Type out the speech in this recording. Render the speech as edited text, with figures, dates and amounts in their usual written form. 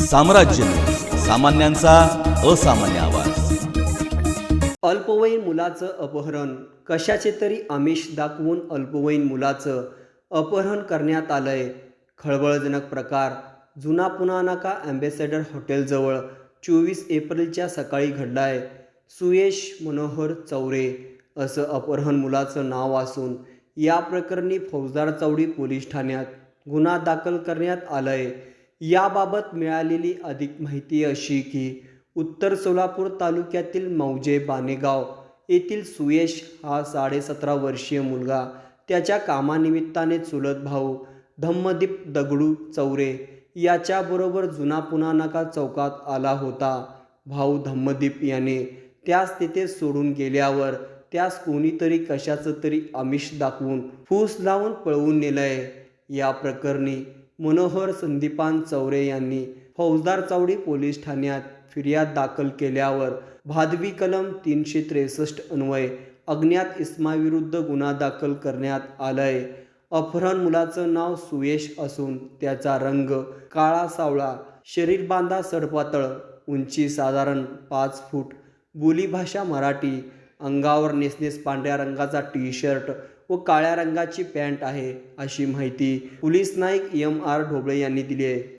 साम्राज्य, सामान्यांचा असामान्य आवाज। अल्पवयीन मुलाचं अपहरण, कशाचे तरी आमिष दाखवून अल्पवयीन मुलाचं अपहरण करण्यात आलंय। खळबळजनक प्रकार जुना पुणा नाका अँबॅसेडर हॉटेलजवळ 24 एप्रिलच्या सकाळी घडलाय। सुयश मनोहर चौरे असं अपहरण मुलाचं नाव असून या प्रकरणी फौजदार चौडी पोलीस ठाण्यात गुन्हा दाखल करण्यात आलाय। याबाबत मिळालेली अधिक माहिती अशी की उत्तर सोलापूर तालुक्यातील मौजे बानेगाव येथील सुयश हा 17.5 वर्षीय मुलगा त्याच्या कामानिमित्ताने चुलत भाऊ धम्मदीप दगडू चौरे याच्याबरोबर जुना पुणा नाका चौकात आला होता। भाऊ धम्मदीप याने त्यास तिथे सोडून गेल्यावर त्यास कोणीतरी कशाचं तरी आमिष दाखवून फूस लावून पळवून नेलंय। या प्रकरणी मनोहर संदीपान चौरे यांनी फौजदार चौडी पोलीस ठाण्यात फिर्याद दाखल केल्यावर भादवी कलम 363 अन्वये अज्ञात इसमाविरुद्ध गुन्हा दाखल करण्यात आलाय। अपहरण मुलाचं नाव सुयश असून त्याचा रंग काळा सावळा, शरीर बांधा सडपातळ, उंची साधारण 5 फूट, बोलीभाषा मराठी, अंगावर नेसनेस पांढऱ्या रंगाचा टी शर्ट व काळ्या रंगाची पॅन्ट आहे, अशी माहिती पोलीस नाईक M.R. ढोबळे यांनी दिली आहे।